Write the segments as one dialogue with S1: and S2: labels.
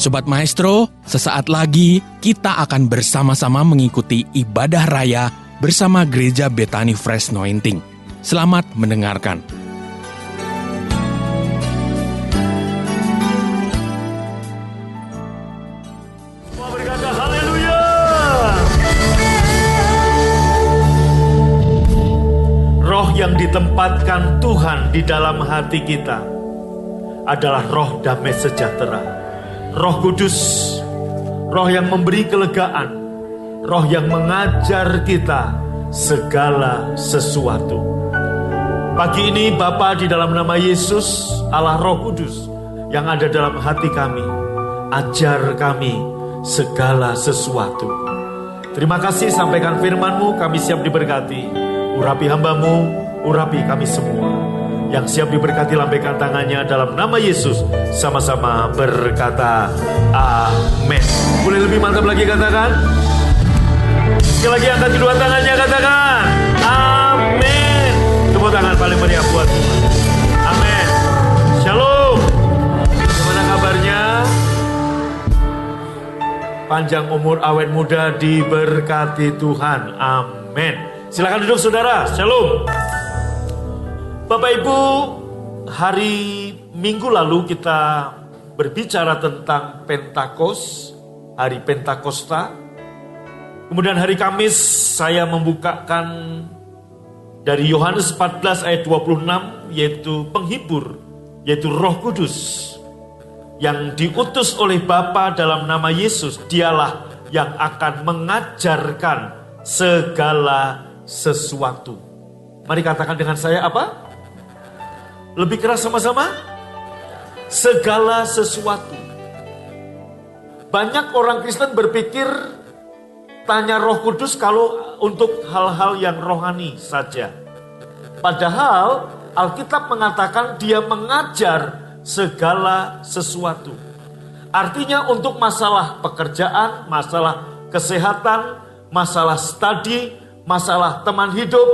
S1: Sobat Maestro, sesaat lagi kita akan bersama-sama mengikuti ibadah raya bersama Gereja Bethany Fresh Anointing. Selamat mendengarkan.
S2: Semua berkata haleluya. Roh yang ditempatkan Tuhan di dalam hati kita adalah roh damai sejahtera. Roh Kudus, roh yang memberi kelegaan, roh yang mengajar kita segala sesuatu. Pagi ini Bapa, di dalam nama Yesus, Allah Roh Kudus yang ada dalam hati kami, ajar kami segala sesuatu. Terima kasih, sampaikan firman-Mu, kami siap diberkati. Urapi hamba-Mu, urapi kami semua. Yang siap diberkati lambaikan tangannya dalam nama Yesus. Sama-sama berkata amin. Boleh lebih mantap lagi katakan? Sekali lagi angkat kedua tangannya, katakan amin. Tepuk tangan paling meriah buat Tuhan. Amin. Shalom. Gimana kabarnya? Panjang umur, awet muda, diberkati Tuhan. Amin. Silakan duduk saudara. Shalom. Bapak Ibu, hari Minggu lalu kita berbicara tentang Pentakos, hari Pentakosta. Kemudian hari Kamis saya membukakan dari Yohanes 14 ayat 26, yaitu penghibur, yaitu Roh Kudus yang diutus oleh Bapa dalam nama Yesus. Dialah yang akan mengajarkan segala sesuatu. Mari katakan dengan saya apa? Lebih keras sama-sama? Segala sesuatu. Banyak orang Kristen berpikir tanya Roh Kudus kalau untuk hal-hal yang rohani saja. Padahal Alkitab mengatakan dia mengajar segala sesuatu. Artinya untuk masalah pekerjaan, masalah kesehatan, masalah studi, masalah teman hidup,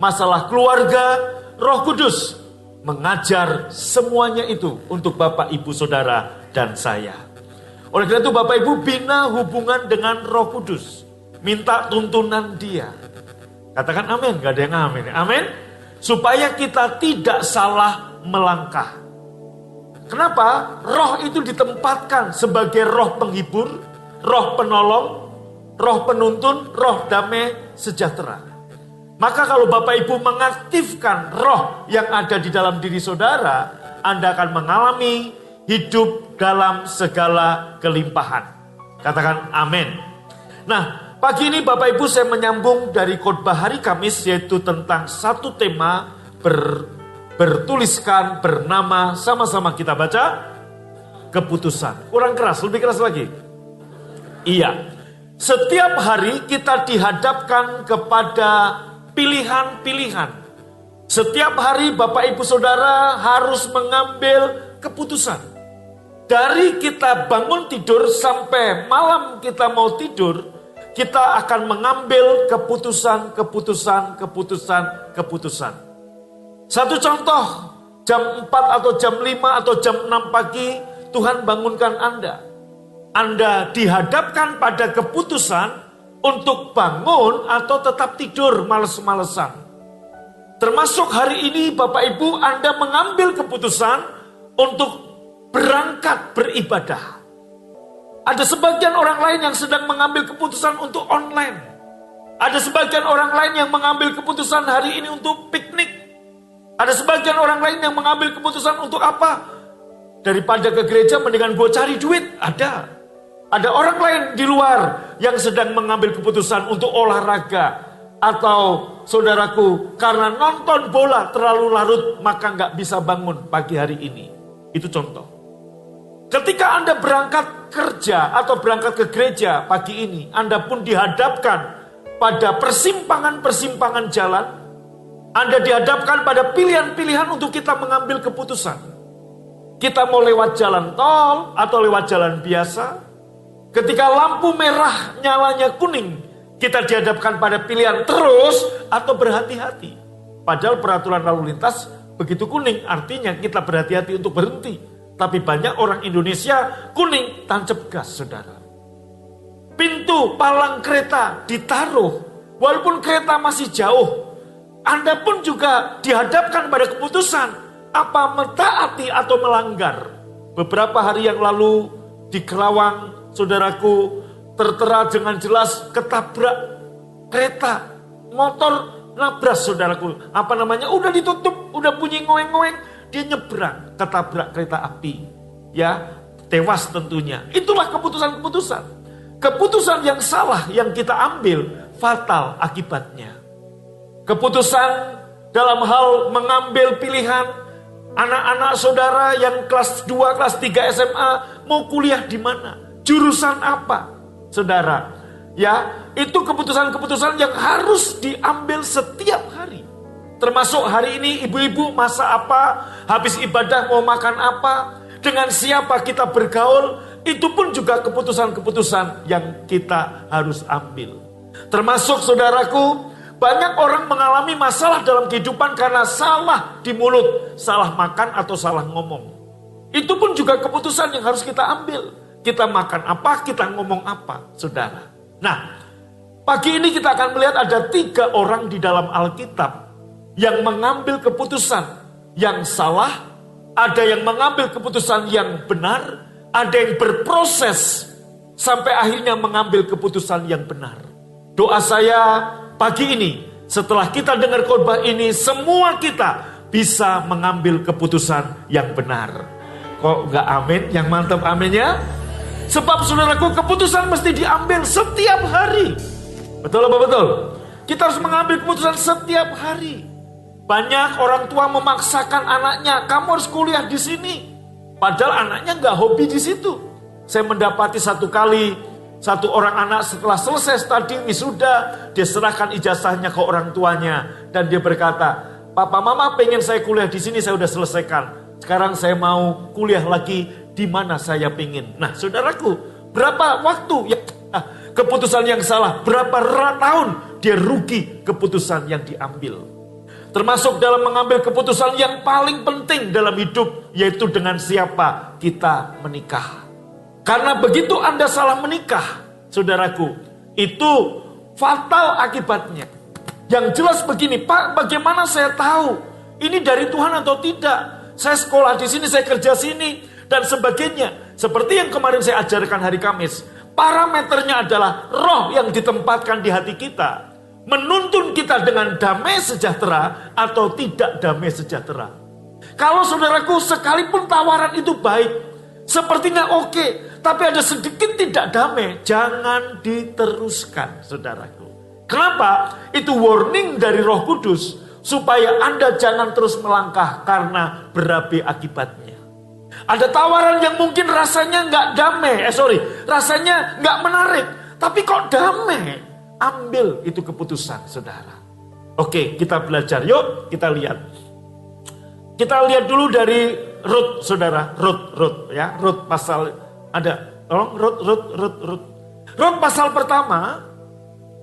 S2: masalah keluarga, Roh Kudus mengajar semuanya itu untuk Bapak, Ibu, Saudara, dan saya. Oleh karena itu Bapak Ibu bina hubungan dengan Roh Kudus. Minta tuntunan dia. Katakan amin, gak ada yang amin. Amin. Supaya kita tidak salah melangkah. Kenapa? Roh itu ditempatkan sebagai roh penghibur, roh penolong, roh penuntun, roh damai sejahtera. Maka kalau Bapak Ibu mengaktifkan roh yang ada di dalam diri saudara, Anda akan mengalami hidup dalam segala kelimpahan. Katakan amin. Nah, pagi ini Bapak Ibu saya menyambung dari khotbah hari Kamis, yaitu tentang satu tema bertuliskan bernama, sama-sama kita baca, keputusan. Kurang keras, lebih keras lagi. Iya, setiap hari kita dihadapkan kepada pilihan-pilihan. Setiap hari Bapak Ibu Saudara harus mengambil keputusan. Dari kita bangun tidur sampai malam kita mau tidur, kita akan mengambil keputusan. Satu contoh, jam 4 atau jam 5 atau jam 6 pagi, Tuhan bangunkan Anda. Anda dihadapkan pada keputusan untuk bangun atau tetap tidur males-malesan. Termasuk hari ini Bapak Ibu, Anda mengambil keputusan untuk berangkat beribadah. Ada sebagian orang lain yang sedang mengambil keputusan untuk online. Ada sebagian orang lain yang mengambil keputusan hari ini untuk piknik. Ada sebagian orang lain yang mengambil keputusan untuk apa? Daripada ke gereja mendingan gue cari duit. Ada orang lain di luar yang sedang mengambil keputusan untuk olahraga. Atau saudaraku, karena nonton bola terlalu larut maka gak bisa bangun pagi hari ini. Itu contoh. Ketika Anda berangkat kerja atau berangkat ke gereja pagi ini, Anda pun dihadapkan pada persimpangan-persimpangan jalan. Anda dihadapkan pada pilihan-pilihan untuk kita mengambil keputusan. Kita mau lewat jalan tol atau lewat jalan biasa. Ketika lampu merah nyalanya kuning, kita dihadapkan pada pilihan terus atau berhati-hati. Padahal peraturan lalu lintas begitu kuning artinya kita berhati-hati untuk berhenti. Tapi banyak orang Indonesia kuning tancap gas, saudara. Pintu palang kereta ditaruh, walaupun kereta masih jauh. Anda pun juga dihadapkan pada keputusan, apa mentaati atau melanggar. Beberapa hari yang lalu di Kerawang, saudaraku, tertera dengan jelas ketabrak kereta, motor nabrak, saudaraku. Apa namanya? Udah ditutup, udah bunyi ngoeng-ngoeng, dia nyebrang, ketabrak kereta api. Ya, tewas tentunya. Itulah keputusan-keputusan. Keputusan yang salah yang kita ambil fatal akibatnya. Keputusan dalam hal mengambil pilihan anak-anak saudara yang kelas 2, kelas 3 SMA mau kuliah di mana? Jurusan apa? Saudara, ya, itu keputusan-keputusan yang harus diambil setiap hari. Termasuk hari ini ibu-ibu masak apa, habis ibadah mau makan apa, dengan siapa kita bergaul, itu pun juga keputusan-keputusan yang kita harus ambil. Termasuk saudaraku, banyak orang mengalami masalah dalam kehidupan karena salah di mulut, salah makan atau salah ngomong. Itu pun juga keputusan yang harus kita ambil. Kita makan apa, kita ngomong apa, saudara. Nah, pagi ini kita akan melihat ada 3 orang di dalam Alkitab yang mengambil keputusan yang salah, ada yang mengambil keputusan yang benar, ada yang berproses sampai akhirnya mengambil keputusan yang benar. Doa saya pagi ini, setelah kita dengar khotbah ini, semua kita bisa mengambil keputusan yang benar. Kok nggak amin? Yang mantap aminnya? Sebab saudaraku, keputusan mesti diambil setiap hari. Betul apa betul? Kita harus mengambil keputusan setiap hari. Banyak orang tua memaksakan anaknya, kamu harus kuliah di sini. Padahal anaknya nggak hobi di situ. Saya mendapati satu kali, satu orang anak setelah selesai studi wisuda, dia serahkan ijazahnya ke orang tuanya. Dan dia berkata, papa mama pengen saya kuliah di sini, saya udah selesaikan. Sekarang saya mau kuliah lagi di mana saya pengen. Nah saudaraku, berapa waktu ya keputusan yang salah, berapa tahun dia rugi keputusan yang diambil. Termasuk dalam mengambil keputusan yang paling penting dalam hidup, yaitu dengan siapa kita menikah. Karena begitu Anda salah menikah, saudaraku, itu fatal akibatnya. Yang jelas begini, Pak, bagaimana saya tahu ini dari Tuhan atau tidak? Saya sekolah di sini, saya kerja sini, dan sebagainya. Seperti yang kemarin saya ajarkan hari Kamis, parameternya adalah roh yang ditempatkan di hati kita. Menuntun kita dengan damai sejahtera atau tidak damai sejahtera. Kalau saudaraku, sekalipun tawaran itu baik, sepertinya oke, tapi ada sedikit tidak damai, jangan diteruskan, saudaraku. Kenapa? Itu warning dari Roh Kudus, supaya Anda jangan terus melangkah karena berapi akibatnya. Ada tawaran yang mungkin rasanya nggak damai, rasanya nggak menarik, tapi kok damai. Ambil itu keputusan, saudara. Oke, kita belajar. Yuk, kita lihat. Kita lihat dulu dari Rut, saudara. Rut, ya. Rut pasal, ada. Tolong, Rut pasal pertama.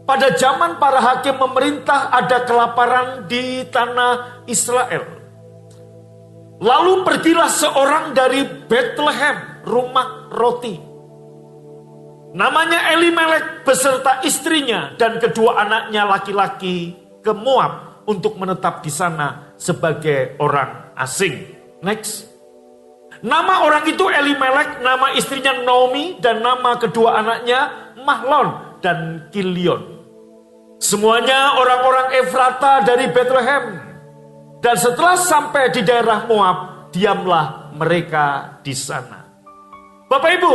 S2: Pada zaman para hakim memerintah, ada kelaparan di tanah Israel. Lalu pergilah seorang dari Bethlehem, rumah roti. Namanya Elimelek beserta istrinya dan kedua anaknya laki-laki ke Moab untuk menetap di sana sebagai orang asing. Next. Nama orang itu Elimelek, nama istrinya Naomi, dan nama kedua anaknya Mahlon dan Kilion. Semuanya orang-orang Efrata dari Bethlehem. Dan setelah sampai di daerah Moab, diamlah mereka di sana. Bapak Ibu,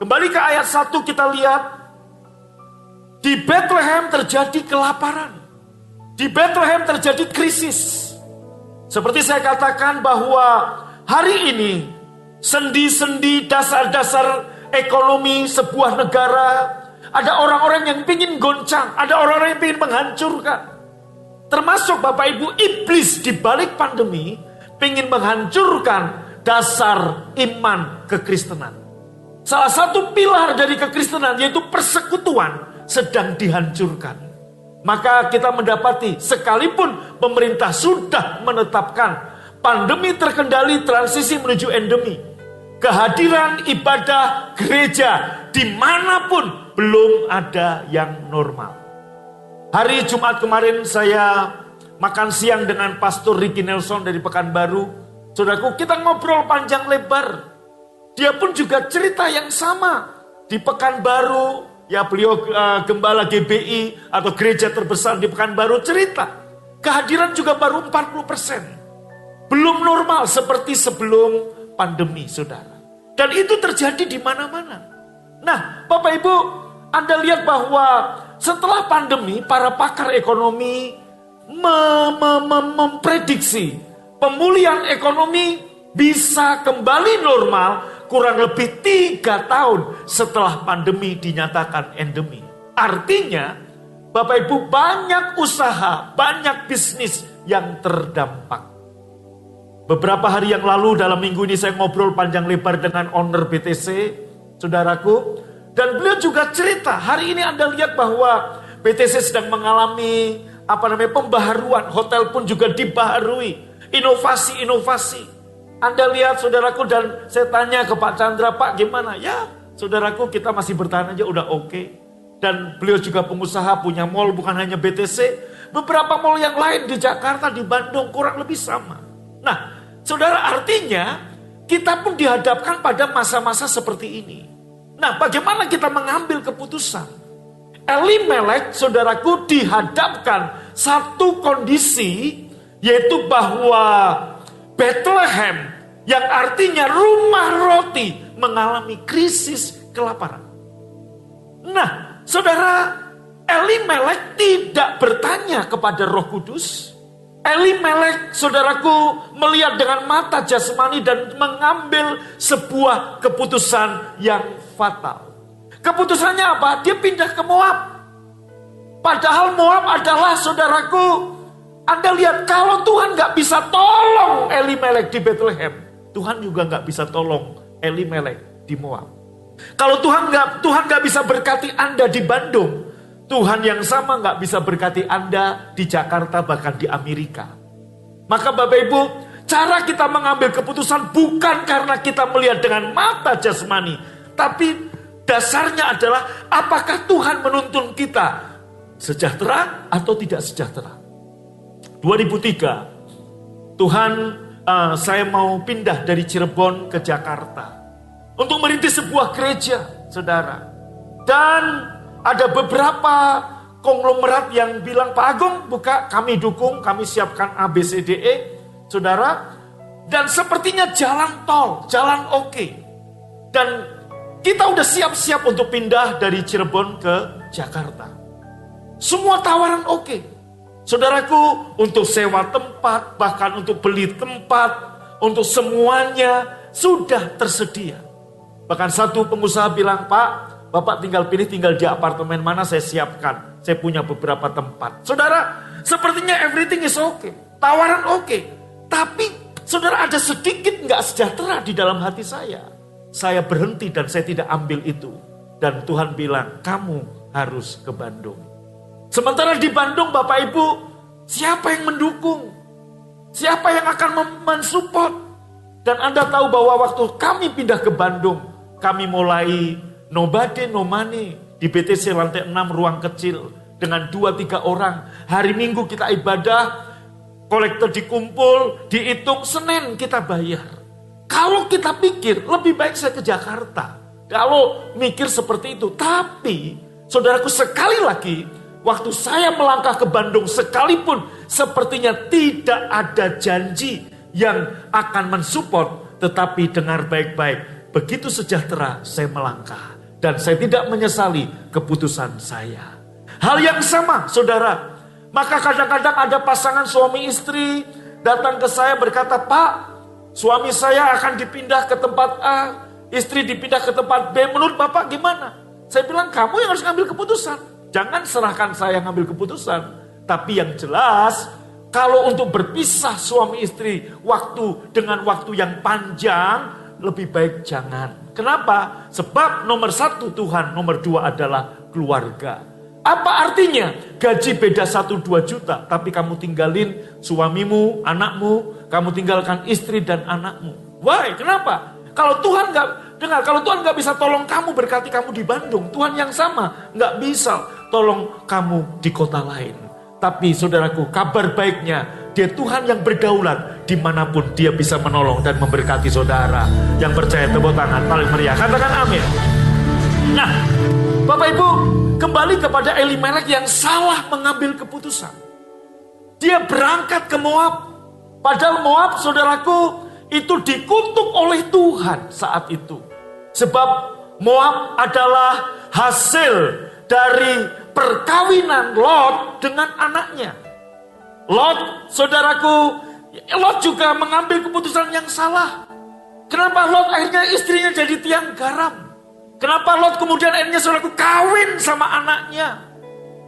S2: kembali ke ayat 1 kita lihat. Di Bethlehem terjadi kelaparan. Di Bethlehem terjadi krisis. Seperti saya katakan bahwa hari ini sendi-sendi dasar-dasar ekonomi sebuah negara, ada orang-orang yang ingin goncang, ada orang-orang yang ingin menghancurkan. Termasuk Bapak Ibu, iblis di balik pandemi ingin menghancurkan dasar iman kekristenan. Salah satu pilar dari kekristenan yaitu persekutuan sedang dihancurkan. Maka kita mendapati sekalipun pemerintah sudah menetapkan pandemi terkendali, transisi menuju endemi. Kehadiran ibadah gereja dimanapun belum ada yang normal. Hari Jumat kemarin saya makan siang dengan Pastor Ricky Nelson dari Pekanbaru. Saudaraku, kita ngobrol panjang lebar. Dia pun juga cerita yang sama. Di Pekanbaru, ya beliau gembala GBI atau gereja terbesar di Pekanbaru cerita. Kehadiran juga baru 40%. Belum normal seperti sebelum pandemi, saudara. Dan itu terjadi di mana-mana. Nah, Bapak Ibu, Anda lihat bahwa setelah pandemi, para pakar ekonomi memprediksi pemulihan ekonomi bisa kembali normal kurang lebih 3 tahun setelah pandemi dinyatakan endemi. Artinya, Bapak Ibu, banyak usaha, banyak bisnis yang terdampak. Beberapa hari yang lalu dalam minggu ini saya ngobrol panjang lebar dengan owner BTC, saudaraku. Dan beliau juga cerita, hari ini Anda lihat bahwa BTC sedang mengalami pembaharuan, hotel pun juga dibaharui, inovasi-inovasi. Anda lihat saudaraku, dan saya tanya ke Pak Chandra, Pak gimana? Ya saudaraku, kita masih bertahan aja udah oke. Dan beliau juga pengusaha, punya mall bukan hanya BTC. Beberapa mall yang lain di Jakarta, di Bandung kurang lebih sama. Nah saudara, artinya kita pun dihadapkan pada masa-masa seperti ini. Nah, bagaimana kita mengambil keputusan? Elimelek, saudaraku, dihadapkan satu kondisi, yaitu bahwa Bethlehem, yang artinya rumah roti, mengalami krisis kelaparan. Nah, saudara, Elimelek tidak bertanya kepada Roh Kudus. Elimelek, saudaraku, melihat dengan mata jasmani dan mengambil sebuah keputusan yang fatal. Keputusannya apa? Dia pindah ke Moab. Padahal Moab adalah, saudaraku, Anda lihat, kalau Tuhan gak bisa tolong Elimelek di Bethlehem, Tuhan juga gak bisa tolong Elimelek di Moab. Kalau Tuhan gak bisa berkati Anda di Bandung, Tuhan yang sama gak bisa berkati Anda di Jakarta, bahkan di Amerika. Maka Bapak Ibu, cara kita mengambil keputusan bukan karena kita melihat dengan mata jasmani, tapi dasarnya adalah apakah Tuhan menuntun kita sejahtera atau tidak sejahtera. 2003, saya mau pindah dari Cirebon ke Jakarta untuk merintis sebuah gereja, saudara. Dan ada beberapa konglomerat yang bilang, Pak Agung buka, kami dukung, kami siapkan ABCDE, saudara. Dan sepertinya jalan tol, jalan oke. Dan kita udah siap-siap untuk pindah dari Cirebon ke Jakarta. Semua tawaran oke. Saudaraku, untuk sewa tempat, bahkan untuk beli tempat, untuk semuanya sudah tersedia. Bahkan satu pengusaha bilang, Pak, Bapak tinggal pilih, tinggal di apartemen mana saya siapkan. Saya punya beberapa tempat. Saudara, sepertinya everything is okay. Tawaran oke. Tapi, saudara, ada sedikit gak sejahtera di dalam hati saya. Saya berhenti dan saya tidak ambil itu. Dan Tuhan bilang, kamu harus ke Bandung. Sementara di Bandung, Bapak Ibu, siapa yang mendukung? Siapa yang akan mensupport? Dan Anda tahu bahwa waktu kami pindah ke Bandung, kami mulai nobody no money di BTC lantai 6 ruang kecil dengan 2-3 orang. Hari Minggu kita ibadah, kolektor dikumpul, dihitung, Senin kita bayar. Kalau kita pikir lebih baik saya ke Jakarta, kalau mikir seperti itu. Tapi saudaraku, sekali lagi waktu saya melangkah ke Bandung sekalipun sepertinya tidak ada janji yang akan mensupport. Tetapi dengar baik-baik, begitu sejahtera saya melangkah. Dan saya tidak menyesali keputusan saya. Hal yang sama, saudara. Maka kadang-kadang ada pasangan suami istri datang ke saya berkata, Pak, suami saya akan dipindah ke tempat A, istri dipindah ke tempat B. Menurut Bapak gimana? Saya bilang, kamu yang harus ngambil keputusan. Jangan serahkan saya ngambil keputusan. Tapi yang jelas, kalau untuk berpisah suami istri dengan waktu yang panjang, lebih baik jangan. Kenapa? Sebab nomor 1 Tuhan, nomor 2 adalah keluarga. Apa artinya? Gaji beda 1-2 juta, tapi kamu tinggalin suamimu, anakmu, kamu tinggalkan istri dan anakmu. Why? Kenapa? Kalau Tuhan nggak bisa tolong kamu, berkati kamu di Bandung, Tuhan yang sama nggak bisa tolong kamu di kota lain. Tapi saudaraku, kabar baiknya, Dia Tuhan yang berdaulat, dimanapun Dia bisa menolong dan memberkati saudara. Yang percaya tepuk tangan paling meriah, katakan amin. Nah, Bapak Ibu, kembali kepada Elimelek yang salah mengambil keputusan. Dia berangkat ke Moab, padahal Moab, saudaraku, itu dikutuk oleh Tuhan saat itu. Sebab Moab adalah hasil dari perkawinan Lot dengan anaknya. Lot, saudaraku, Lot juga mengambil keputusan yang salah. Kenapa Lot akhirnya istrinya jadi tiang garam? Kenapa Lot kemudian akhirnya saudaraku kawin sama anaknya?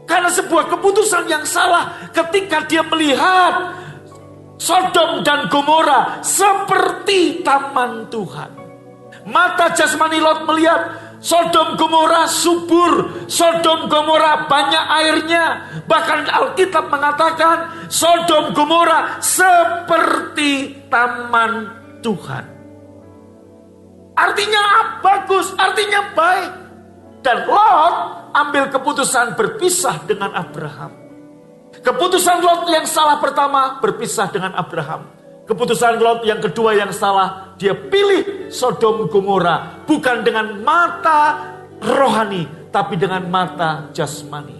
S2: Karena sebuah keputusan yang salah ketika dia melihat Sodom dan Gomora seperti taman Tuhan. Mata jasmani Lot melihat Sodom Gomora subur, Sodom Gomora banyak airnya. Bahkan Alkitab mengatakan Sodom Gomora seperti taman Tuhan. Artinya bagus, artinya baik. Dan Lot ambil keputusan berpisah dengan Abraham. Keputusan Lot yang salah pertama berpisah dengan Abraham. Keputusan Lot yang kedua yang salah, dia pilih Sodom Gomora bukan dengan mata rohani, tapi dengan mata jasmani.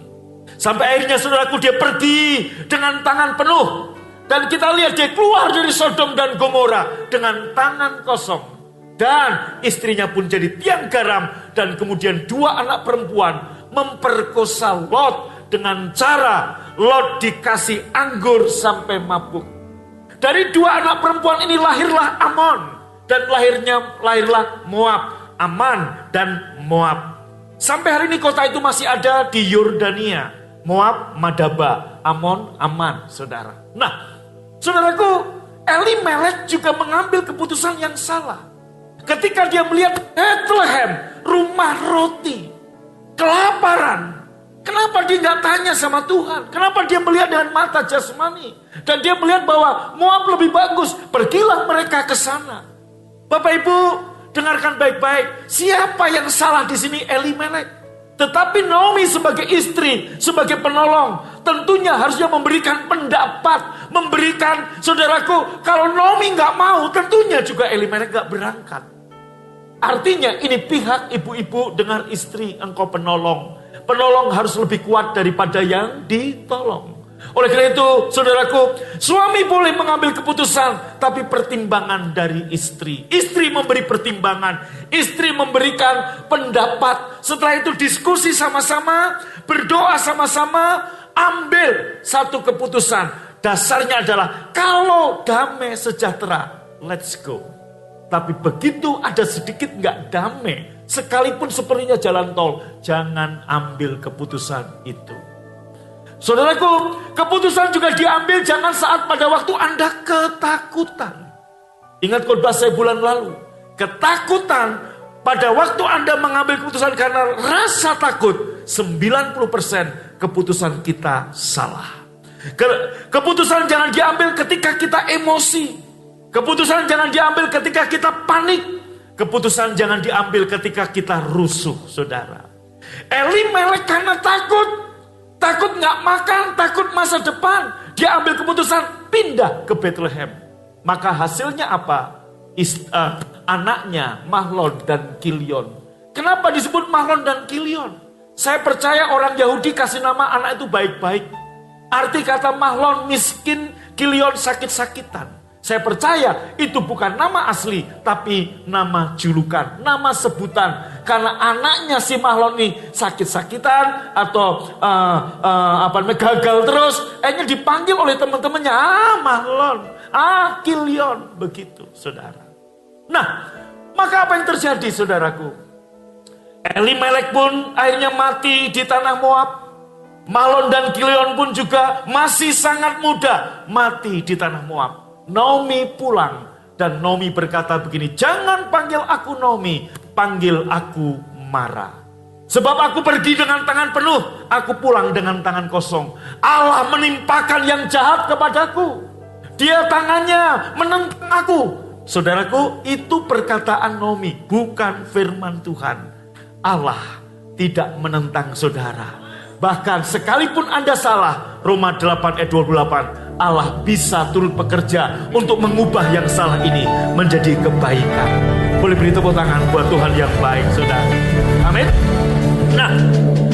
S2: Sampai akhirnya saudaraku dia pergi dengan tangan penuh. Dan kita lihat dia keluar dari Sodom dan Gomora dengan tangan kosong. Dan istrinya pun jadi tiang garam. Dan kemudian 2 anak perempuan memperkosa Lot dengan cara Lot dikasih anggur sampai mabuk. Dari 2 anak perempuan ini lahirlah Amon. Dan lahirlah Moab. Aman dan Moab. Sampai hari ini kota itu masih ada di Yordania. Moab, Madaba, Amon, Aman, saudara. Nah, saudaraku, Elimelek juga mengambil keputusan yang salah. Ketika dia melihat Bethlehem, rumah roti, kelaparan. Kenapa dia nggak tanya sama Tuhan? Kenapa dia melihat dengan mata jasmani? Dan dia melihat bahwa Moab lebih bagus. Pergilah mereka ke sana. Bapak Ibu, dengarkan baik-baik. Siapa yang salah di sini? Elimelek. Tetapi Naomi sebagai istri, sebagai penolong, tentunya harusnya memberikan pendapat. Memberikan, saudaraku, kalau Naomi nggak mau, tentunya juga Elimelek nggak berangkat. Artinya ini pihak ibu-ibu dengar istri, engkau penolong. Penolong harus lebih kuat daripada yang ditolong. Oleh karena itu, saudaraku, suami boleh mengambil keputusan, tapi pertimbangan dari istri. Istri memberi pertimbangan, istri memberikan pendapat. Setelah itu diskusi sama-sama, berdoa sama-sama, ambil satu keputusan. Dasarnya adalah kalau damai sejahtera, let's go. Tapi begitu ada sedikit nggak damai, sekalipun sepertinya jalan tol, jangan ambil keputusan itu. Saudaraku, keputusan juga diambil jangan saat pada waktu Anda ketakutan. Ingat khotbah saya bulan lalu. Ketakutan pada waktu Anda mengambil keputusan karena rasa takut, 90% keputusan kita salah. Keputusan jangan diambil ketika kita emosi. Keputusan jangan diambil ketika kita panik. Keputusan jangan diambil ketika kita rusuh, saudara. Elimelek karena takut nggak makan, takut masa depan, dia ambil keputusan pindah ke Bethlehem. Maka hasilnya apa? Anaknya Mahlon dan Kilion. Kenapa disebut Mahlon dan Kilion? Saya percaya orang Yahudi kasih nama anak itu baik-baik. Arti kata Mahlon miskin, Kilion sakit-sakitan. Saya percaya itu bukan nama asli, tapi nama julukan, nama sebutan. Karena anaknya si Mahlon ini sakit-sakitan atau gagal terus, akhirnya dipanggil oleh teman-temannya, Mahlon, Kilion, begitu, saudara. Nah, maka apa yang terjadi, saudaraku? Elimelek pun akhirnya mati di tanah Moab. Mahlon dan Kilion pun juga masih sangat muda mati di tanah Moab. Naomi pulang dan Naomi berkata begini, jangan panggil aku Naomi, panggil aku Mara. Sebab aku pergi dengan tangan penuh, aku pulang dengan tangan kosong. Allah menimpakan yang jahat kepadaku. Dia tangannya menentang aku. Saudaraku, itu perkataan Naomi, bukan firman Tuhan. Allah tidak menentang saudara. Bahkan sekalipun Anda salah, Roma 8 ayat 28, Allah bisa turut bekerja untuk mengubah yang salah ini menjadi kebaikan. Boleh beri tepuk tangan buat Tuhan yang baik, saudara. Amin. Nah,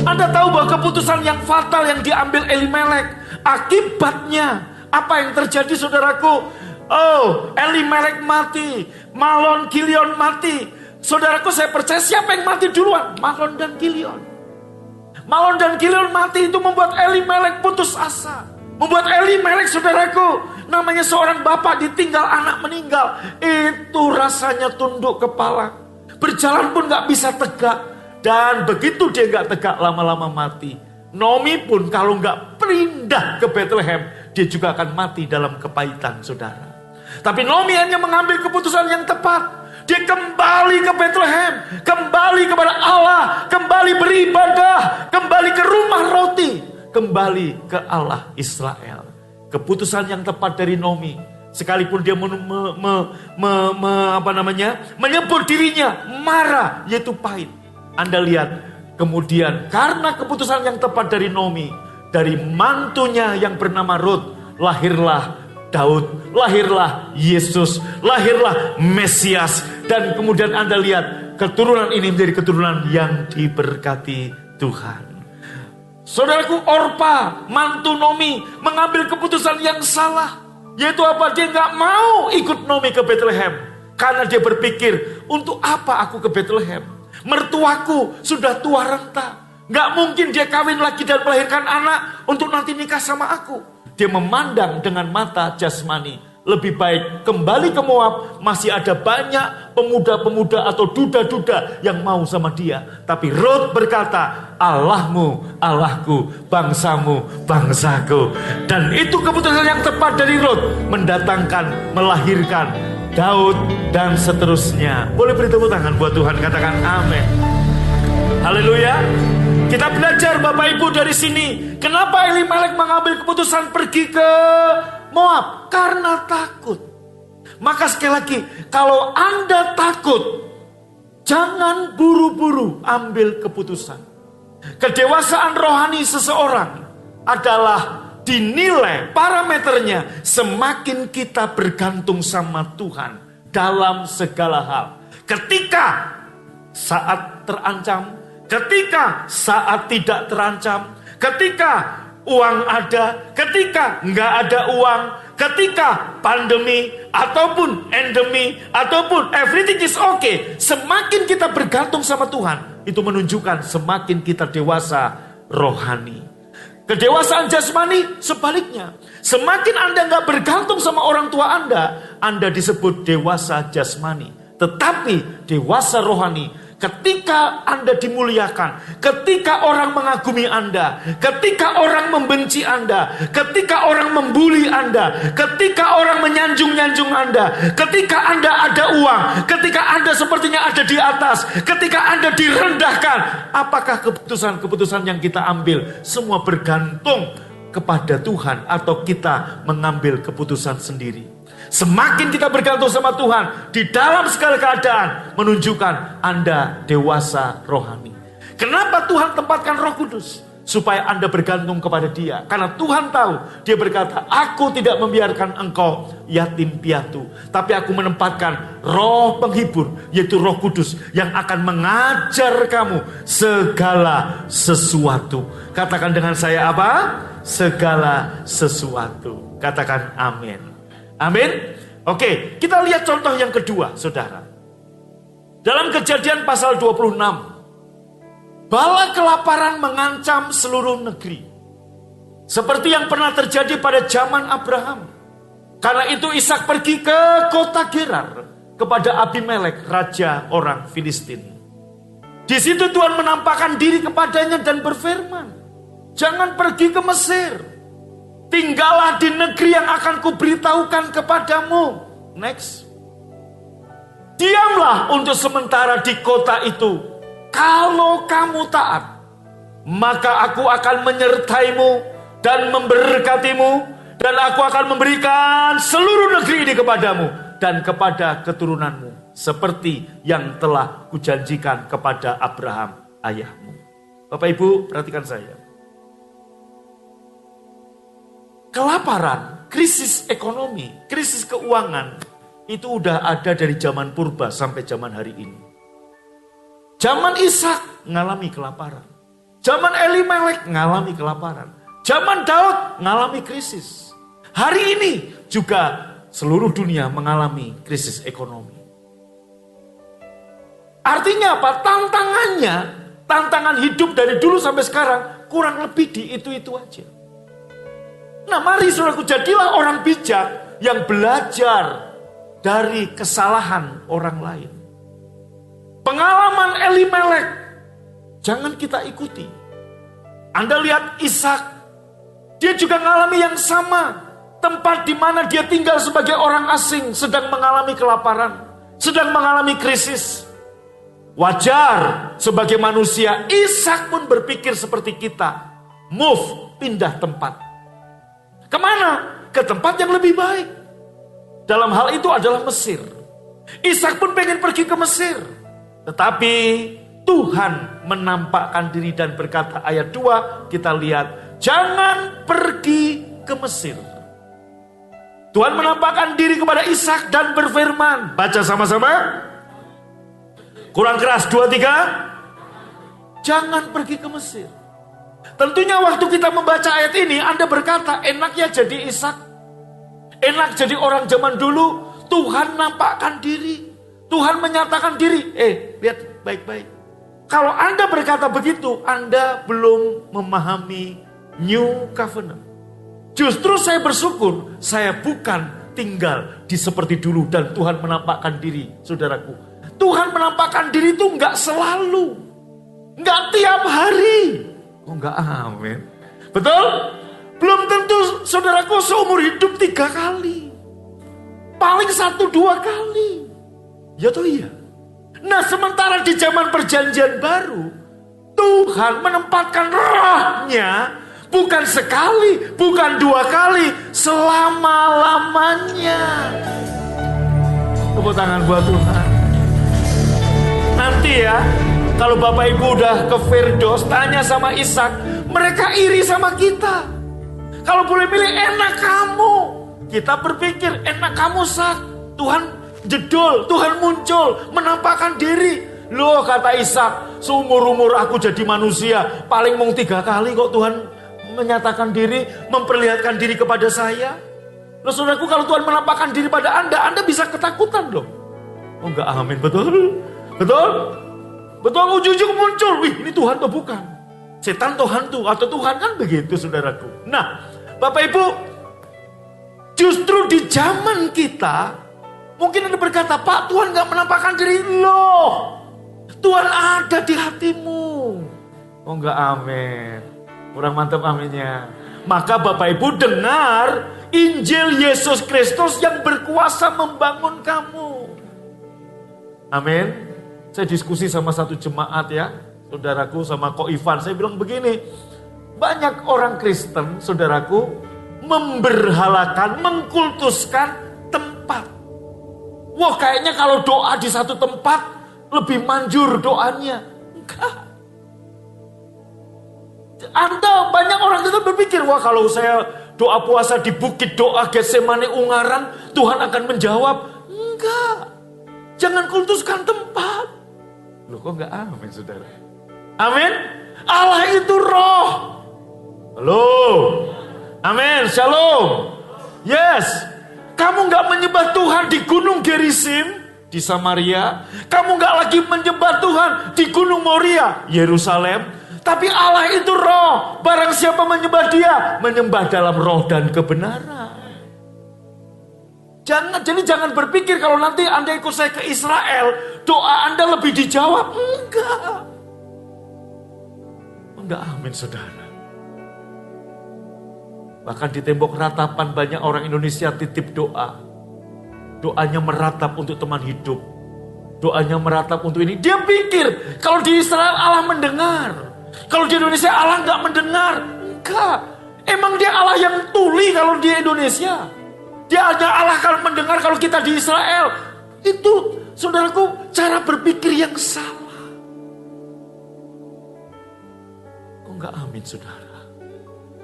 S2: Anda tahu bahwa keputusan yang fatal yang diambil Elimelek, akibatnya apa yang terjadi, saudaraku? Oh, Elimelek mati, Mahlon Kilion mati. Saudaraku, saya percaya siapa yang mati duluan? Mahlon dan Kilion. Mahlon dan Kilion mati itu membuat Elimelek putus asa. Membuat Elimelek, saudaraku, namanya seorang bapak ditinggal anak meninggal. Itu rasanya tunduk kepala. Berjalan pun gak bisa tegak. Dan begitu dia gak tegak, lama-lama mati. Naomi pun kalau gak pindah ke Bethlehem, dia juga akan mati dalam kepahitan, saudara. Tapi Naomi hanya mengambil keputusan yang tepat. Dia kembali ke Bethlehem, kembali kepada Allah, kembali beribadah, kembali ke rumah roti, kembali ke Allah Israel. Keputusan yang tepat dari Naomi, sekalipun dia menyebut dirinya marah, yaitu pahit. Anda lihat, kemudian karena keputusan yang tepat dari Naomi, dari mantunya yang bernama Rut, lahirlah Daud, lahirlah Yesus, lahirlah Mesias. Dan kemudian Anda lihat, keturunan ini menjadi keturunan yang diberkati Tuhan. Saudaraku, Orpa, mantu Naomi, mengambil keputusan yang salah. Yaitu apa? Dia gak mau ikut Naomi ke Bethlehem. Karena dia berpikir, untuk apa aku ke Bethlehem? Mertuaku sudah tua renta. Gak mungkin dia kawin lagi dan melahirkan anak untuk nanti nikah sama aku. Dia memandang dengan mata jasmani. Lebih baik kembali ke Moab. Masih ada banyak pemuda-pemuda atau duda-duda yang mau sama dia. Tapi Rut berkata, Allahmu, Allahku, bangsamu, bangsaku. Dan itu keputusan yang tepat dari Rut. Mendatangkan, melahirkan Daud dan seterusnya. Boleh beri tepuk tangan buat Tuhan, katakan amin. Haleluya. Kita belajar Bapak Ibu dari sini. Kenapa Elimelek mengambil keputusan pergi ke Moab? Karena takut. Maka sekali lagi, kalau Anda takut, jangan buru-buru ambil keputusan. Kedewasaan rohani seseorang adalah dinilai parameternya semakin kita bergantung sama Tuhan dalam segala hal. Ketika saat terancam, ketika saat tidak terancam, ketika uang ada, ketika nggak ada uang, ketika pandemi ataupun endemi ataupun everything is okay, semakin kita bergantung sama Tuhan, itu menunjukkan semakin kita dewasa rohani. Kedewasaan jasmani sebaliknya, semakin Anda nggak bergantung sama orang tua Anda disebut dewasa jasmani. Tetapi dewasa rohani, ketika Anda dimuliakan, ketika orang mengagumi Anda, ketika orang membenci Anda, ketika orang membuli Anda, ketika orang menyanjung-nyanjung Anda, ketika Anda ada uang, ketika Anda sepertinya ada di atas, ketika Anda direndahkan, apakah keputusan-keputusan yang kita ambil semua bergantung kepada Tuhan atau kita mengambil keputusan sendiri? Semakin kita bergantung sama Tuhan di dalam segala keadaan, menunjukkan Anda dewasa rohani. Kenapa Tuhan tempatkan Roh Kudus? Supaya Anda bergantung kepada Dia. Karena Tuhan tahu, Dia berkata, aku tidak membiarkan engkau yatim piatu, tapi aku menempatkan Roh penghibur, yaitu Roh Kudus, yang akan mengajar kamu segala sesuatu. Katakan dengan saya apa? Segala sesuatu. Katakan amin. Amin. Oke, kita lihat contoh yang kedua, saudara. Dalam Kejadian pasal 26, bala kelaparan mengancam seluruh negeri. Seperti yang pernah terjadi pada zaman Abraham. Karena itu Ishak pergi ke kota Gerar kepada Abimelek, raja orang Filistin. Di situ Tuhan menampakkan diri kepadanya dan berfirman, jangan pergi ke Mesir. Tinggallah di negeri yang akan kuberitahukan kepadamu. Next. Diamlah untuk sementara di kota itu, kalau kamu taat, maka aku akan menyertaimu dan memberkatimu, dan aku akan memberikan seluruh negeri ini kepadamu dan kepada keturunanmu, seperti yang telah kujanjikan kepada Abraham ayahmu. Bapak Ibu, perhatikan saya. Kelaparan, krisis ekonomi, krisis keuangan, itu udah ada dari zaman purba sampai zaman hari ini. Zaman Ishak ngalami kelaparan. Zaman Elimelek ngalami kelaparan. Zaman Daud ngalami krisis. Hari ini juga seluruh dunia mengalami krisis ekonomi. Artinya apa? Tantangan hidup dari dulu sampai sekarang kurang lebih di itu-itu aja. Nah, mari saudaraku, jadilah orang bijak yang belajar dari kesalahan orang lain. Pengalaman Elimelek jangan kita ikuti. Anda lihat Ishak, dia juga mengalami yang sama. Tempat di mana dia tinggal sebagai orang asing sedang mengalami kelaparan, sedang mengalami krisis. Wajar sebagai manusia, Ishak pun berpikir seperti kita. Move, pindah tempat. Kemana? Ke tempat yang lebih baik. Dalam hal itu adalah Mesir. Ishak pun pengen pergi ke Mesir. Tetapi Tuhan menampakkan diri dan berkata, ayat 2 kita lihat, jangan pergi ke Mesir. Tuhan menampakkan diri kepada Ishak dan berfirman. Baca sama-sama. Kurang keras, 2, 3. Jangan pergi ke Mesir. Tentunya waktu kita membaca ayat ini, Anda berkata, enaknya jadi Ishak. Enak jadi orang zaman dulu. Tuhan nampakkan diri. Tuhan menyatakan diri. Lihat baik-baik. Kalau Anda berkata begitu, Anda belum memahami New Covenant. Justru saya bersyukur, saya bukan tinggal di seperti dulu dan Tuhan menampakkan diri, saudaraku. Tuhan menampakkan diri itu enggak selalu. Enggak tiap hari. Oh enggak, amin. Betul? Belum tentu saudaraku seumur hidup 3 kali. Paling 1-2 kali. Ya toh iya. Nah, sementara di zaman perjanjian baru, Tuhan menempatkan rohnya bukan sekali, bukan 2 kali, selama-lamanya. Tepuk tangan buat Tuhan. Nanti ya, kalau Bapak Ibu udah ke Firdaus, tanya sama Ishak, mereka iri sama kita. Kalau boleh pilih, enak kamu. Kita berpikir, enak kamu Sak. Tuhan jedul, Tuhan muncul, menampakkan diri. Loh, kata Ishak, seumur-umur aku jadi manusia, paling mau 3 kali kok Tuhan menyatakan diri, memperlihatkan diri kepada saya. Loh saudaraku, kalau Tuhan menampakkan diri pada Anda bisa ketakutan loh. Oh enggak, amin, betul? Betul? Betul, ujung-ujung muncul, wih ini Tuhan atau bukan? Setan atau hantu, atau Tuhan, kan begitu saudaraku. Nah, Bapak Ibu, justru di zaman kita, mungkin Anda berkata, Pak, Tuhan gak menampakkan diri. Loh, Tuhan ada di hatimu. Oh enggak, amin. Kurang mantap aminnya. Maka Bapak Ibu dengar Injil Yesus Kristus yang berkuasa membangun kamu. Amin. Saya diskusi sama satu jemaat ya, saudaraku, sama Ko Ivan. Saya bilang begini, banyak orang Kristen, saudaraku, memberhalakan, mengkultuskan tempat. Wah, kayaknya kalau doa di satu tempat lebih manjur doanya. Enggak. Anda, banyak orang itu berpikir, wah kalau saya doa puasa di bukit doa Getsemane Ungaran, Tuhan akan menjawab. Enggak. Jangan kultuskan tempat. Loh kok enggak amin saudara? Amin. Allah itu roh. Halo. Amin. Shalom. Yes. Kamu enggak menyembah Tuhan di Gunung Gerizim di Samaria. Kamu enggak lagi menyembah Tuhan di Gunung Moria, Yerusalem. Tapi Allah itu roh. Barang siapa menyembah dia, menyembah dalam roh dan kebenaran. Jadi jangan berpikir kalau nanti Anda ikut saya ke Israel, doa Anda lebih dijawab. Enggak, amin saudara. Bahkan di tembok ratapan banyak orang Indonesia titip doa. Doanya meratap untuk teman hidup. Doanya meratap untuk ini. Dia pikir kalau di Israel Allah mendengar. Kalau di Indonesia Allah nggak mendengar. Enggak. Emang dia Allah yang tuli kalau di Indonesia. Dia hanya Allah kalau mendengar kalau kita di Israel. Itu saudaraku cara berpikir yang salah. Kok nggak amin saudara?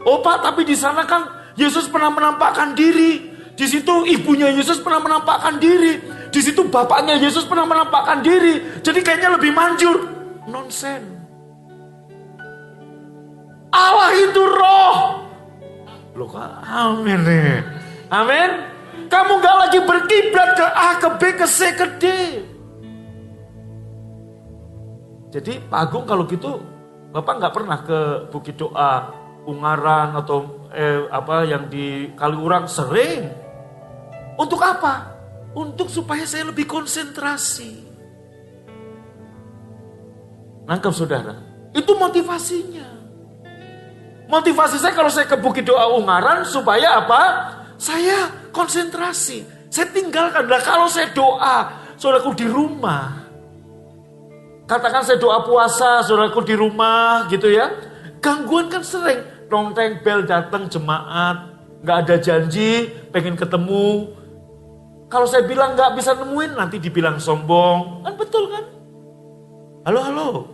S2: Oh Pak, tapi di sana kan Yesus pernah menampakkan diri. Di situ ibunya Yesus pernah menampakkan diri. Di situ bapaknya Yesus pernah menampakkan diri. Jadi kayaknya lebih manjur. Nonsen. Allah itu roh. Loh kok amin nih. Amin. Kamu gak lagi berkiblat ke A, ke B, ke C, ke D. Jadi Pak Agung kalau gitu, Bapak gak pernah ke Bukit Doa, Ungaran atau apa yang di Kaliurang? Sering. Untuk apa? Untuk supaya saya lebih konsentrasi. Nangkep saudara? Itu motivasinya. Motivasi saya kalau saya ke Bukit Doa Ungaran supaya apa? Saya konsentrasi. Saya tinggalkan. Nah, kalau saya doa, saudaraku di rumah. Katakan saya doa puasa, saudaraku di rumah gitu ya. Gangguan kan sering. Nonteng bel datang jemaat. Gak ada janji, pengen ketemu. Kalau saya bilang gak bisa nemuin, nanti dibilang sombong. Kan betul kan? Halo.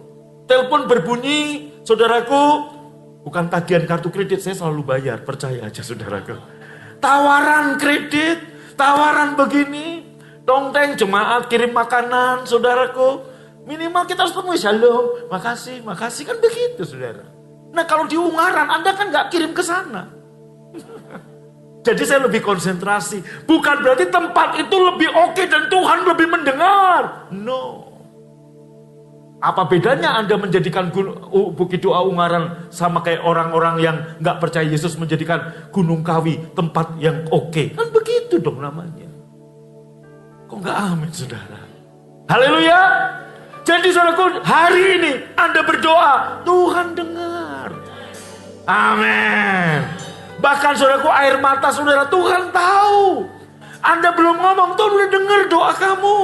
S2: Telepon berbunyi, saudaraku. Bukan tagihan kartu kredit, saya selalu bayar. Percaya aja saudaraku. Tawaran kredit, tawaran begini. Nonteng jemaat kirim makanan, saudaraku. Minimal kita harus temui, shalom, makasih. Kan begitu saudara. Nah kalau di Ungaran, Anda kan gak kirim ke sana. Jadi saya lebih konsentrasi. Bukan berarti tempat itu lebih oke dan Tuhan lebih mendengar. No. Apa bedanya Anda menjadikan Bukit Doa Ungaran sama kayak orang-orang yang gak percaya Yesus menjadikan Gunung Kawi tempat yang oke? Kan begitu dong namanya. Kok gak amin saudara? Haleluya. Jadi saudaraku, hari ini Anda berdoa, Tuhan dengar. Amin. Bahkan saudaraku, air mata saudara Tuhan tahu. Anda belum ngomong, Tuhan udah dengar doa kamu.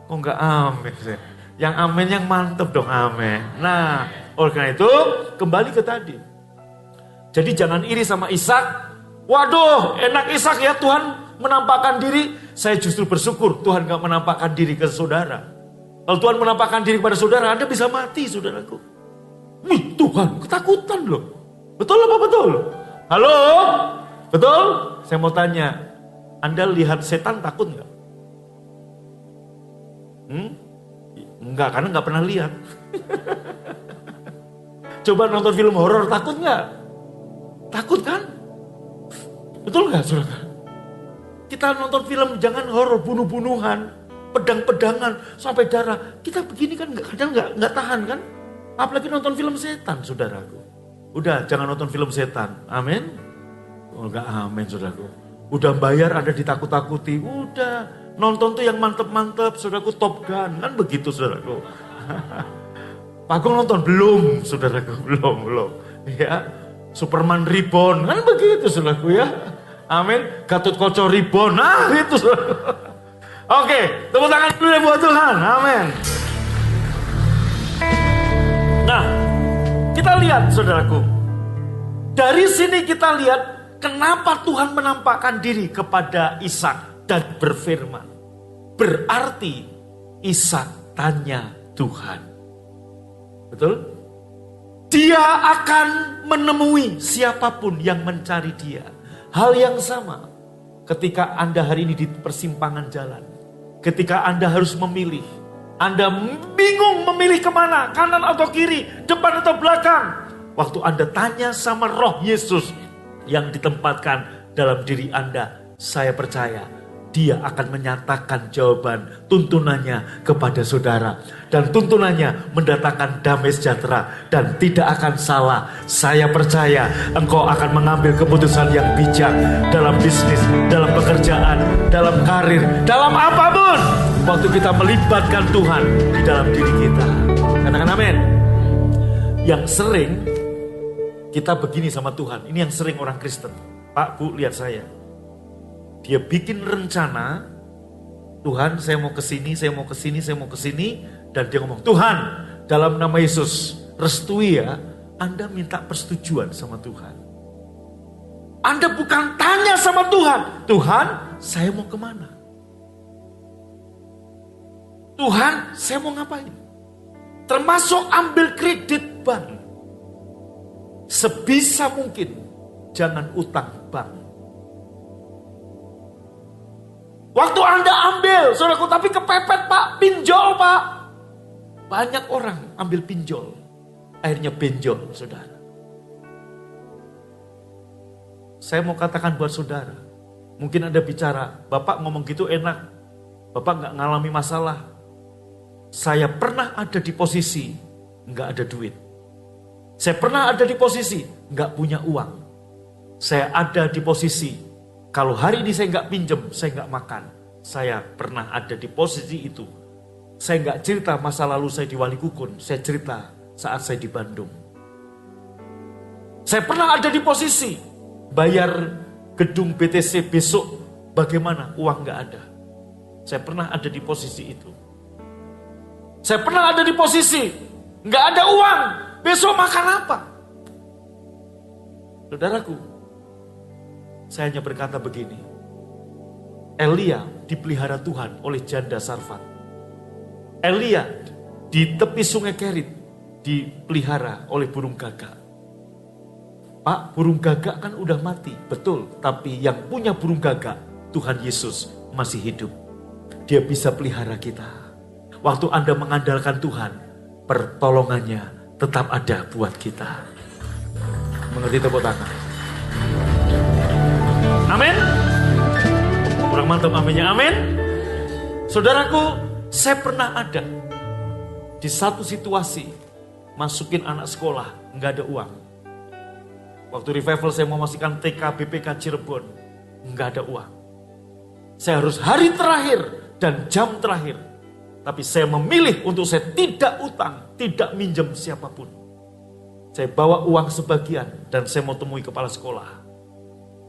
S2: Kok enggak amin sih? Yang amin yang mantep dong, amin. Nah, oleh karena itu kembali ke tadi. Jadi jangan iri sama Ishak. Waduh, enak Ishak ya, Tuhan menampakkan diri. Saya justru bersyukur Tuhan gak menampakkan diri ke saudara. Kalau Tuhan menampakkan diri kepada saudara, Anda bisa mati saudaraku. Wih, Tuhan ketakutan loh. Betul apa betul? Halo? Betul? Saya mau tanya, Anda lihat setan takut nggak? Enggak, karena nggak pernah lihat. Coba nonton film horor, takut nggak? Takut kan? Betul nggak, saudara? Kita nonton film jangan horor, bunuh-bunuhan, pedang-pedangan sampai darah. Kita begini kan kadang nggak tahan kan? Apalagi nonton film setan, saudaraku. Udah, jangan nonton film setan. Amin. Oh, enggak amin, saudaraku. Udah bayar Anda ditakut-takuti. Udah, nonton tuh yang mantep-mantep, saudaraku, Top Gun. Kan begitu, saudaraku. Pak Agung nonton? Belum, saudaraku. Belum. Ya, Superman Reborn. Kan begitu, saudaraku ya. Amin. Gatot Kaca Reborn. Nah, itu, saudaraku. Oke, tepuk tangan dulu ya buat Tuhan. Amin. Nah, kita lihat saudaraku, dari sini kita lihat kenapa Tuhan menampakkan diri kepada Ishak dan berfirman. Berarti Ishak tanya Tuhan. Betul? Dia akan menemui siapapun yang mencari dia. Hal yang sama ketika Anda hari ini di persimpangan jalan. Ketika Anda harus memilih. Anda bingung memilih kemana, kanan atau kiri, depan atau belakang. Waktu Anda tanya sama Roh Yesus yang ditempatkan dalam diri Anda, saya percaya Dia akan menyatakan jawaban tuntunannya kepada saudara. Dan tuntunannya mendatangkan damai sejahtera dan tidak akan salah. Saya percaya engkau akan mengambil keputusan yang bijak dalam bisnis, dalam pekerjaan, dalam karir, dalam apapun. Waktu kita melibatkan Tuhan di dalam diri kita. Katakan amin. Yang sering kita begini sama Tuhan. Ini yang sering orang Kristen. Pak, Bu, lihat saya. Dia bikin rencana, Tuhan, saya mau ke sini, saya mau ke sini, saya mau ke sini. Dan dia ngomong, Tuhan, dalam nama Yesus, restui ya. Anda minta persetujuan sama Tuhan. Anda bukan tanya sama Tuhan, Tuhan, saya mau kemana? Tuhan, saya mau ngapain? Termasuk ambil kredit bank. Sebisa mungkin, jangan utang bank. Waktu Anda ambil, saudaraku, tapi kepepet Pak, pinjol Pak. Banyak orang ambil pinjol, akhirnya benjol, saudara. Saya mau katakan buat saudara, mungkin Anda bicara, Bapak ngomong gitu enak, Bapak gak ngalami masalah. Saya pernah ada di posisi gak ada duit. Saya pernah ada di posisi gak punya uang. Saya ada di posisi, kalau hari ini saya gak pinjem, saya gak makan. Saya pernah ada di posisi itu. Saya gak cerita masa lalu saya di Walikukun, saya cerita saat saya di Bandung. Saya pernah ada di posisi bayar gedung BTC besok bagaimana, uang gak ada. Saya pernah ada di posisi itu. Saya pernah ada di posisi gak ada uang, besok makan apa? Saudaraku, saya hanya berkata begini, Elia dipelihara Tuhan oleh janda Sarfat. Elia di tepi sungai Kerit dipelihara oleh burung gagak. Pak, burung gagak kan udah mati, betul. Tapi yang punya burung gagak, Tuhan Yesus masih hidup. Dia bisa pelihara kita. Waktu Anda mengandalkan Tuhan, pertolongannya tetap ada buat kita. Mengerti tepuk tangan? Amin. Kurang mantap aminnya, amin. Saudaraku, saya pernah ada di satu situasi, masukin anak sekolah, nggak ada uang. Waktu revival saya mau masukkan TK BPK Cirebon, nggak ada uang. Saya harus hari terakhir dan jam terakhir. Tapi saya memilih untuk saya tidak utang, tidak minjem siapapun. Saya bawa uang sebagian dan saya mau temui kepala sekolah.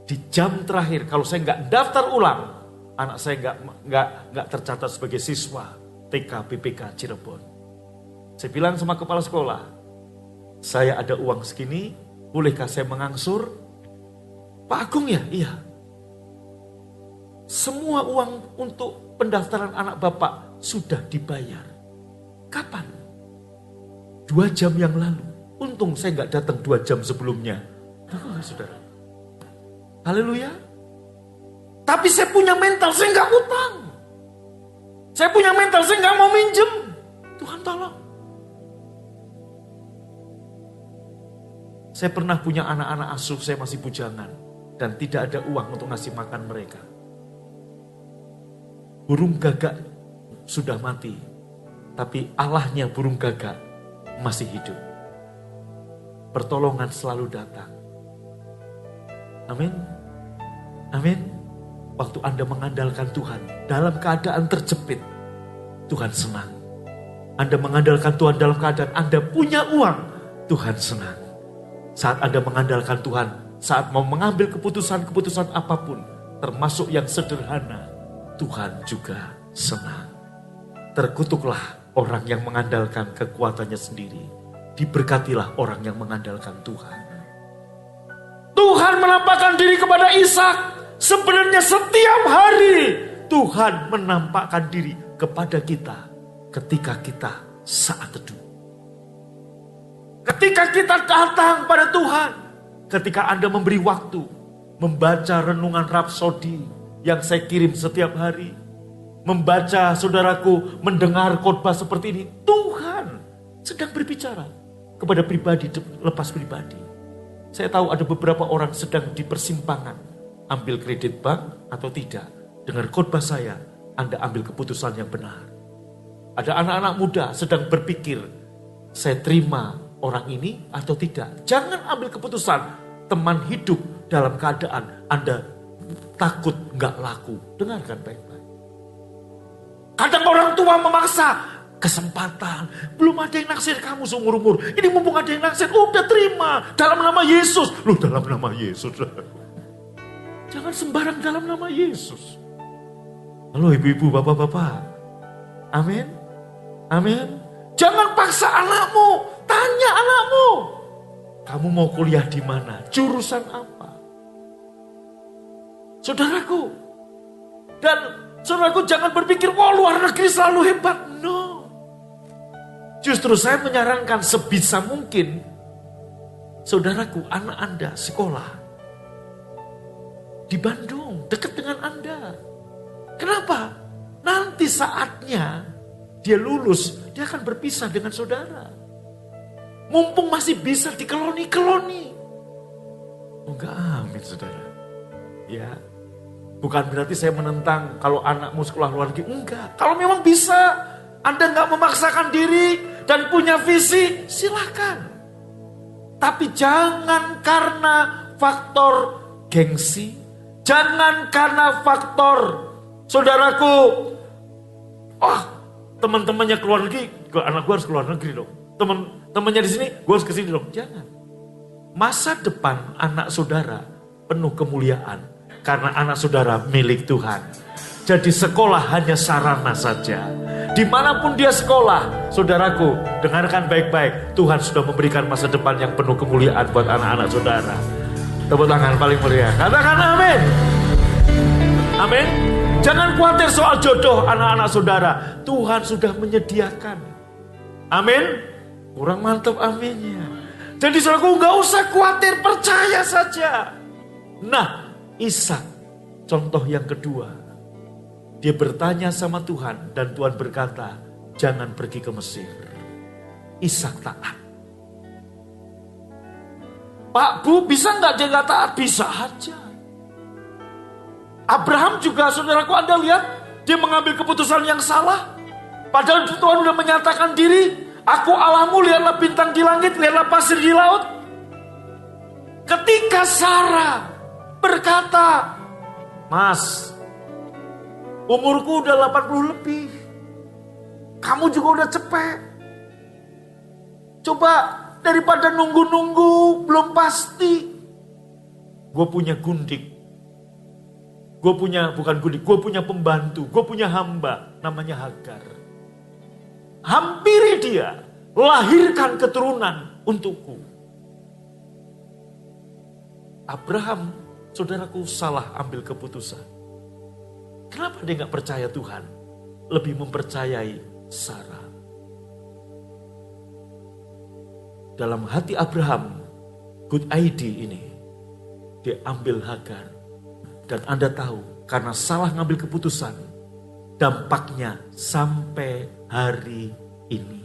S2: Di jam terakhir, kalau saya nggak daftar ulang, anak saya nggak tercatat sebagai siswa TK BPK Cirebon. Saya bilang sama kepala sekolah, saya ada uang segini, bolehkah saya mengangsur? Pak Agung ya? Iya. Semua uang untuk pendaftaran anak Bapak sudah dibayar. Kapan? 2 jam yang lalu. Untung saya nggak datang 2 jam sebelumnya. Saudara. Haleluya. Tapi saya punya mental, saya nggak utang. Saya punya mental, saya nggak mau minjem. Tuhan tolong. Saya pernah punya anak-anak asuh, saya masih bujangan. Dan tidak ada uang untuk ngasih makan mereka. Burung gagak sudah mati. Tapi Allahnya burung gagak masih hidup. Pertolongan selalu datang. Amin. Amin. Waktu Anda mengandalkan Tuhan dalam keadaan terjepit, Tuhan senang. Anda mengandalkan Tuhan dalam keadaan Anda punya uang, Tuhan senang. Saat Anda mengandalkan Tuhan, saat mau mengambil keputusan-keputusan apapun, termasuk yang sederhana, Tuhan juga senang. Terkutuklah orang yang mengandalkan kekuatannya sendiri. Diberkatilah orang yang mengandalkan Tuhan. Tuhan menampakkan diri kepada Ishak. Sebenarnya setiap hari Tuhan menampakkan diri kepada kita ketika kita saat teduh. Ketika kita datang pada Tuhan, ketika Anda memberi waktu membaca renungan Rapsodi yang saya kirim setiap hari, membaca saudaraku mendengar khotbah seperti ini, Tuhan sedang berbicara kepada pribadi lepas pribadi. Saya tahu ada beberapa orang sedang di persimpangan, ambil kredit bank atau tidak. Dengar khotbah saya, Anda ambil keputusan yang benar. Ada anak-anak muda sedang berpikir, saya terima orang ini atau tidak. Jangan ambil keputusan teman hidup dalam keadaan Anda takut nggak laku. Dengarkan baik-baik. Kadang orang tua memaksa kesempatan. Belum ada yang naksir kamu seumur-umur. Ini mumpung ada yang naksir, udah terima. Dalam nama Yesus. Loh, dalam nama Yesus. Jangan sembarang dalam nama Yesus. Halo ibu-ibu, bapak-bapak. Amin. Amin. Jangan paksa anakmu. Tanya anakmu. Kamu mau kuliah di mana? Jurusan apa? Saudaraku. Dan saudaraku jangan berpikir, wah luar negeri selalu hebat. No. Justru saya menyarankan sebisa mungkin, saudaraku, anak Anda sekolah di Bandung, dekat dengan Anda. Kenapa? Nanti saatnya dia lulus, dia akan berpisah dengan saudara. Mumpung masih bisa dikeloni-keloni. Oh, enggak, amin saudara. Ya, bukan berarti saya menentang kalau anakmu sekolah luar negeri. Enggak, kalau memang bisa, Anda enggak memaksakan diri dan punya visi, silakan. Tapi jangan karena faktor gengsi, jangan karena faktor, saudaraku, teman-temannya keluar negeri, anak gue harus keluar negeri dong. Teman-temannya di sini, gue harus ke sini dong. Jangan. Masa depan anak saudara penuh kemuliaan karena anak saudara milik Tuhan. Jadi sekolah hanya sarana saja. Dimanapun dia sekolah, saudaraku, dengarkan baik-baik. Tuhan sudah memberikan masa depan yang penuh kemuliaan buat anak-anak saudara. Tepuk tangan paling meriah. Katakan amin. Amin. Jangan khawatir soal jodoh anak-anak saudara. Tuhan sudah menyediakan. Amin. Kurang mantap aminnya. Jadi saudaraku gak usah khawatir, percaya saja. Nah, Ishak, contoh yang kedua. Dia bertanya sama Tuhan dan Tuhan berkata, jangan pergi ke Mesir. Ishak taat. Pak, Bu, bisa gak dia gak taat? Bisa aja. Abraham juga, saudaraku, Anda lihat, dia mengambil keputusan yang salah. Padahal Tuhan sudah menyatakan diri, aku Allahmu, lihatlah bintang di langit, lihatlah pasir di laut. Ketika Sarah berkata, Mas, umurku udah 80 lebih. Kamu juga udah cepet. Coba daripada nunggu-nunggu belum pasti. Gue punya gundik. Gue punya pembantu. Gue punya hamba namanya Hagar. Hampiri dia, lahirkan keturunan untukku. Abraham, saudaraku, salah ambil keputusan. Kenapa dia gak percaya Tuhan? Lebih mempercayai Sarah. Dalam hati Abraham, good idea ini, dia ambil Hagar. Dan Anda tahu, karena salah ngambil keputusan, dampaknya sampai hari ini.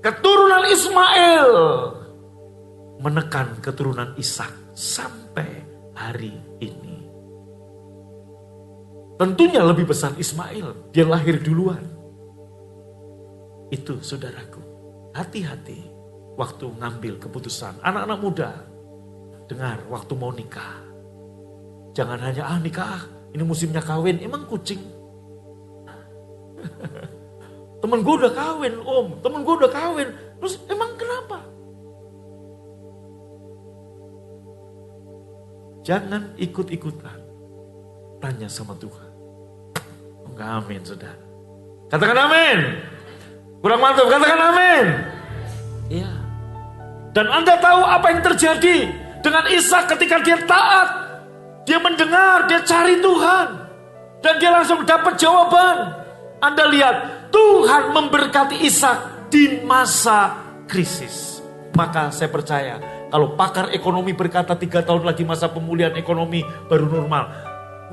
S2: Keturunan Ismail menekan keturunan Ishak sampai hari ini. Tentunya lebih besar Ismail, dia lahir duluan. Itu saudaraku, hati-hati waktu ngambil keputusan. Anak-anak muda, dengar waktu mau nikah. Jangan hanya nikah, ini musimnya kawin, emang kucing. Temen gue udah kawin, Om, temen gue udah kawin. Terus emang kenapa? Jangan ikut-ikutan. Tanya sama Tuhan. Enggak, amin, saudara. Katakan amin. Kurang mantap, katakan amin. Iya. Dan Anda tahu apa yang terjadi dengan Ishak ketika dia taat. Dia mendengar, dia cari Tuhan. Dan dia langsung dapat jawaban. Anda lihat, Tuhan memberkati Ishak di masa krisis. Maka saya percaya, kalau pakar ekonomi berkata 3 tahun lagi masa pemulihan ekonomi baru normal.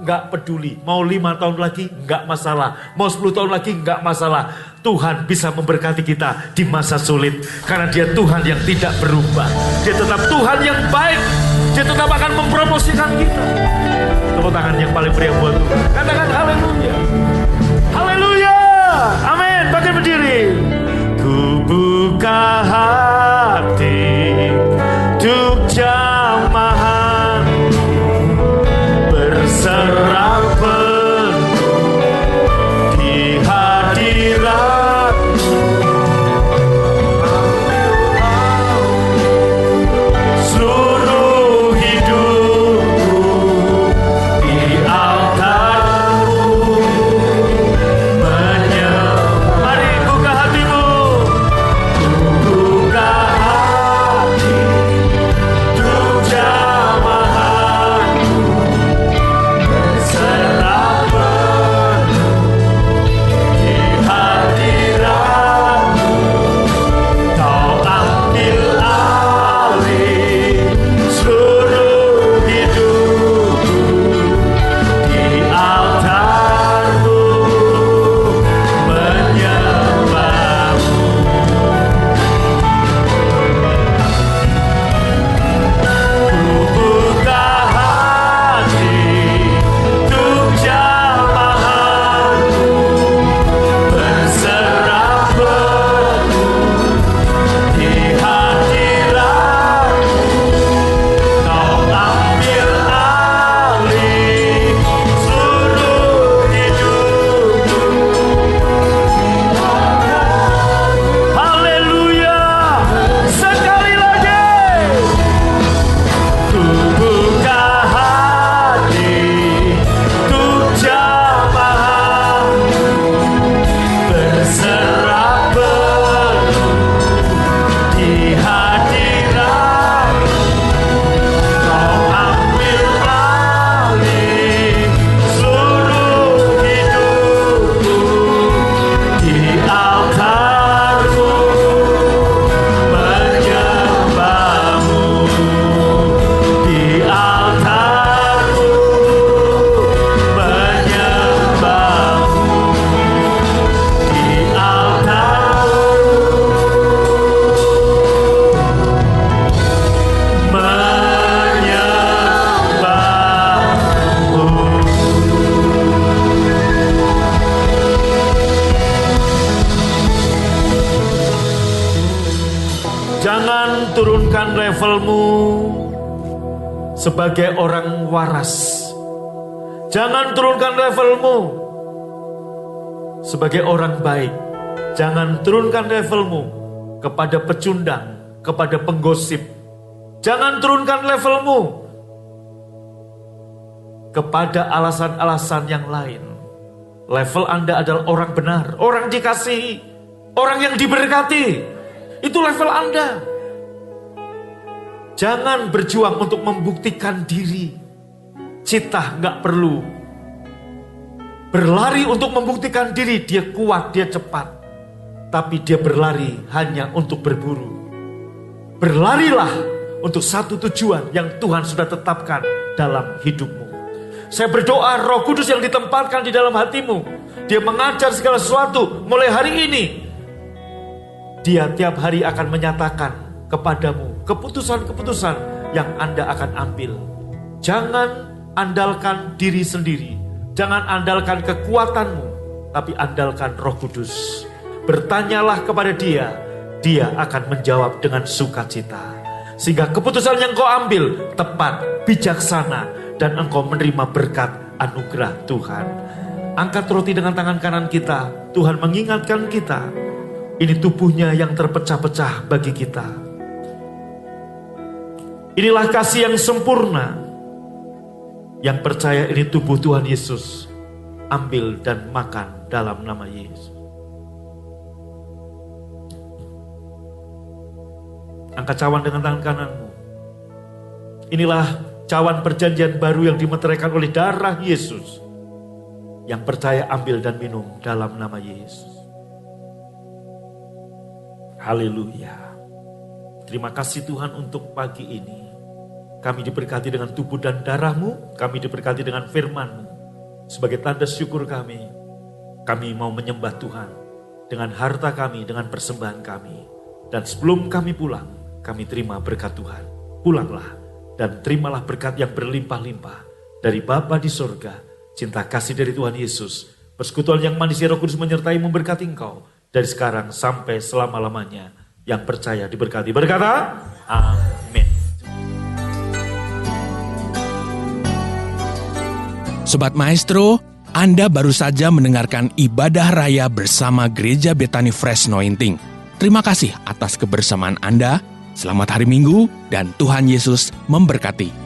S2: Enggak peduli, mau 5 tahun lagi enggak masalah. Mau 10 tahun lagi enggak masalah. Tuhan bisa memberkati kita di masa sulit. Karena dia Tuhan yang tidak berubah. Dia tetap Tuhan yang baik. Dia tetap akan mempromosikan kita. Tepuk tangan yang paling meriah buat Tuhan. Katakan haleluya. Haleluya. Amin. Bangkit berdiri. Ku buka hati untuk jamahan berserah penuh di hadirat. Seluruh hidupku di altar. berserah penuh di hadirat. Kau ambil alih seluruh hidupku di altar-Mu, menyembah-Mu di altar-Mu, menyembah-Mu di altar-Mu, menyembah-Mu. Jangan turunkan levelmu sebagai orang waras. Jangan turunkan levelmu sebagai orang baik. Jangan turunkan levelmu kepada pecundang, kepada penggosip. Jangan turunkan levelmu kepada alasan-alasan yang lain. Level Anda adalah orang benar, orang dikasihi, orang yang diberkati. Itu level Anda. Jangan berjuang untuk membuktikan diri. Cita nggak perlu berlari untuk membuktikan diri dia kuat, dia cepat. Tapi dia berlari hanya untuk berburu. Berlarilah untuk satu tujuan yang Tuhan sudah tetapkan dalam hidupmu. Saya berdoa Roh Kudus yang ditempatkan di dalam hatimu, dia mengajar segala sesuatu mulai hari ini. Dia tiap hari akan menyatakan kepadamu keputusan-keputusan yang Anda akan ambil. Jangan andalkan diri sendiri. Jangan andalkan kekuatanmu, tapi andalkan Roh Kudus. Bertanyalah kepada dia, dia akan menjawab dengan sukacita. Sehingga keputusan yang kau ambil tepat, bijaksana, dan engkau menerima berkat anugerah Tuhan. Angkat roti dengan tangan kanan kita. Tuhan mengingatkan kita, ini tubuhnya yang terpecah-pecah bagi kita. Inilah kasih yang sempurna. Yang percaya ini tubuh Tuhan Yesus. Ambil dan makan dalam nama Yesus. Angkat cawan dengan tangan kananmu. Inilah cawan perjanjian baru yang dimeteraikan oleh darah Yesus. Yang percaya ambil dan minum dalam nama Yesus. Haleluya. Terima kasih Tuhan untuk pagi ini. Kami diberkati dengan tubuh dan darah-Mu. Kami diberkati dengan firman-Mu. Sebagai tanda syukur kami mau menyembah Tuhan dengan harta kami, dengan persembahan kami. Dan sebelum kami pulang, kami terima berkat Tuhan. Pulanglah dan terimalah berkat yang berlimpah-limpah dari Bapa di sorga, cinta kasih dari Tuhan Yesus, persekutuan yang manis Roh Kudus menyertai memberkati engkau dari sekarang sampai selama-lamanya. Yang percaya diberkati. Berkata, amin.
S1: Sobat Maestro, Anda baru saja mendengarkan ibadah raya bersama Gereja Bethany Fresh Anointing. Terima kasih atas kebersamaan Anda. Selamat hari Minggu dan Tuhan Yesus memberkati.